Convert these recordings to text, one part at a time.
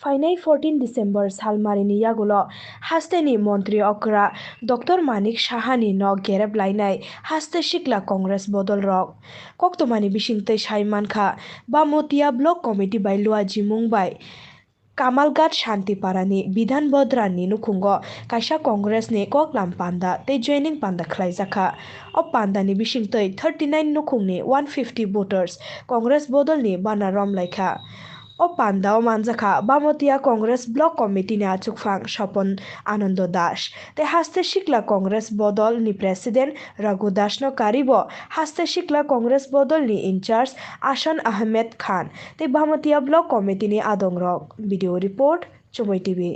फाइनाय 14 December सालमारिनि यागुलो हास्तेनि मन्त्री अक्रा doctor Manik साहानि न गेरेबलायनाय हास्ते सिक्ला कांग्रेस बदल रक कक्तमानि बिसिंतै साइमानखा बामोतिया ब्लक कमिटी बाय लुआजि मुंबाय कामालघाट शान्तिपारानि बिधान बद्रानि नुखुंगो काइसा कांग्रेसनि कक्लाम पान्दा ते जॉइनिंग पान्दा खलाइजाखा अब पान्दानि बिसिंतै 39 नुखुंनि 150 वोटर्स कांग्रेस बदलनि बाना रमलाइखा अब पान्दाव मानजाखा बामोतिया कांग्रेस ब्लक कमिटीनि आचुकफां सपन आनंद दास ते हास्ते सिक्ला कांग्रेस बदलनि प्रेसिडेंट रघु दासनो कारिबो हास्ते सिक्ला कांग्रेस बदलनि इंचार्ज आसान आहमेद खान ते बामोतिया ब्लक कमिटीनि आदंरक भिडिओ रिपोर्ट चुमय टीवी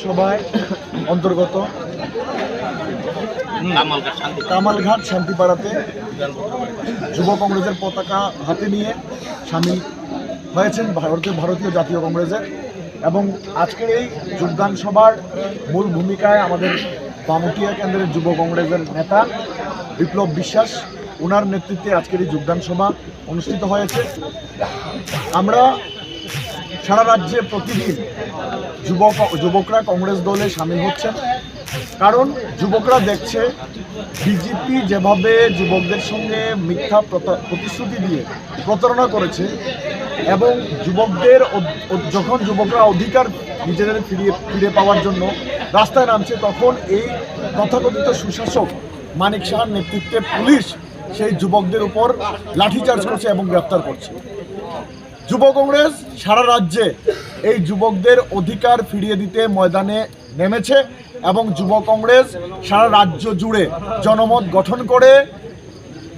সভায় অন্তর্গত কামালঘাট শান্তিপাড়াতে যুব কংগ্রেসের পতাকা হাতে নিয়ে সামিল হয়েছেন ভারতীয় জাতীয় কংগ্রেসের এবং আজকের এই যোগদান সভার মূল ভূমিকায় আমাদের বামুটিয়া কেন্দ্রের যুব কংগ্রেসের নেতা বিপ্লব বিশ্বাস ওনার নেতৃত্বে আজকের এই যোগদান সভা অনুষ্ঠিত হয়েছে। আমরা সারা রাজ্যে প্রতিদিন যুবকরা কংগ্রেস দলে সামিল হচ্ছেন, কারণ যুবকরা দেখছে বিজেপি যেভাবে যুবকদের সঙ্গে মিথ্যা প্রতিশ্রুতি দিয়ে প্রতারণা করেছে এবং যুবকদের যখন যুবকরা অধিকার নিজেদের ফিরে পাওয়ার জন্য রাস্তায় নামছে, তখন এই তথাকথিত সুশাসক মানিক সাহার নেতৃত্বে পুলিশ সেই যুবকদের উপর লাঠিচার্জ করছে এবং গ্রেপ্তার করছে। যুব কংগ্রেস সারা রাজ্যে এই যুবকদের অধিকার ফিরিয়ে দিতে ময়দানে নেমেছে এবং যুব কংগ্রেস সারা রাজ্য জুড়ে জনমত গঠন করে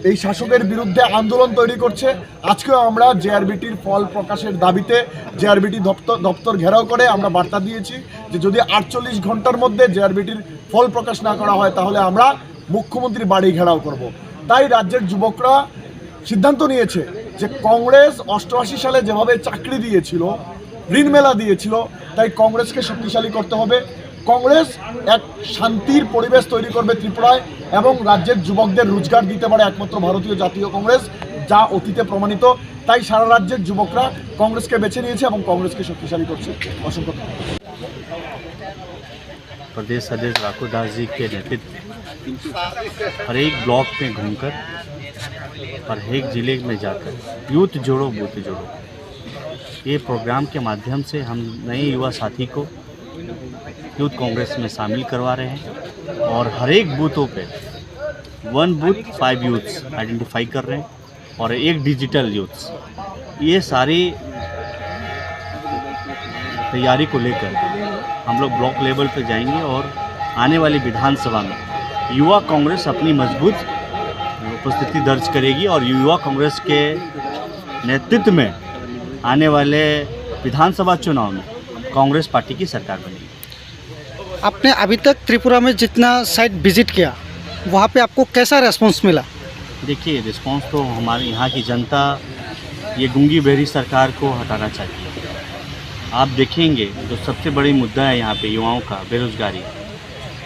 এই শাসকের বিরুদ্ধে আন্দোলন তৈরি করছে। আজকেও আমরা জেআরবিটির ফল প্রকাশের দাবিতে জেআরবিটি দপ্তর ঘেরাও করে আমরা বার্তা দিয়েছি যে যদি 48 ঘন্টার মধ্যে জেআরবিটির ফল প্রকাশ না করা হয় তাহলে আমরা মুখ্যমন্ত্রীর বাড়ি ঘেরাও করব। তাই রাজ্যের যুবকরা সিদ্ধান্ত নিয়েছে যে কংগ্রেস 88 সালে যেভাবে চাকরি দিয়েছিল, ঋণ মেলা দিয়েছিল, তাই কংগ্রেসকে শক্তিশালী করতে হবে। কংগ্রেস এক শান্তির পরিবেশ তৈরি করবে ত্রিপুরায় এবং রাজ্যের যুবকদের রোজগার দিতে পারে একমাত্র ভারতীয় জাতীয় কংগ্রেস, যা অতীতে প্রমাণিত। তাই সারা রাজ্যের যুবকরা কংগ্রেসকে বেছে নিয়েছে এবং কংগ্রেসকে শক্তিশালী করছে। অসংখ্য प्रदेश अध्यक्ष रघु दास जी के नेतृत्व में हर एक ब्लॉक में घूमकर और हर एक ज़िले में जाकर यूथ जोड़ो बूथ जोड़ो, ये प्रोग्राम के माध्यम से हम नए युवा साथी को यूथ कांग्रेस में शामिल करवा रहे हैं और हर एक बूथों पे 1 बूथ 5 यूथ्स आइडेंटिफाई कर रहे हैं और एक डिजिटल यूथ्स। ये सारी तैयारी को लेकर हम लोग ब्लॉक लेवल पे जाएंगे और आने वाली विधानसभा में युवा कांग्रेस अपनी मजबूत उपस्थिति दर्ज करेगी और युवा कांग्रेस के नेतृत्व में आने वाले विधानसभा चुनाव में कांग्रेस पार्टी की सरकार बनेगी। आपने अभी तक त्रिपुरा में जितना साइट विजिट किया वहाँ पे आपको कैसा रेस्पॉन्स मिला? देखिए, रिस्पांस तो हमारे यहाँ की जनता ये गूंगी बहरी सरकार को हटाना चाहती है। आप देखेंगे जो सबसे बड़ी मुद्दा है यहाँ पे युवाओं का बेरोजगारी,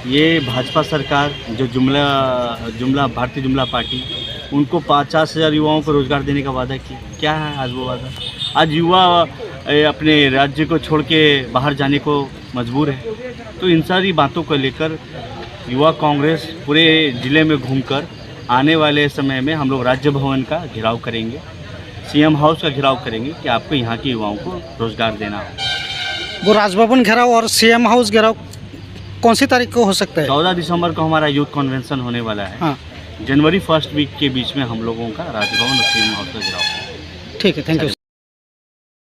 ये भाजपा सरकार जो जुमला भारतीय जुमला पार्टी उनको 50,000 युवाओं को रोज़गार देने का वादा किया। क्या है आज वो वादा? आज युवा अपने राज्य को छोड़ के बाहर जाने को मजबूर है। तो इन सारी बातों को लेकर युवा कांग्रेस पूरे ज़िले में घूमकर आने वाले समय में हम लोग राज्य भवन का घेराव करेंगे, सीएम हाउस का घेराव करेंगे कि आपको यहाँ के युवाओं को रोज़गार देना हो। वो राजभवन घेराव और सीएम हाउस घेराव कौन सी तारीख को हो सकता है? 14 दिसंबर को हमारा यूथ कन्वेंशन होने वाला है। हाँ, जनवरी 1st वीक के बीच में हम लोगों का राजभवन और सीएम हाउस का घेराव। ठीक है, थैंक यू।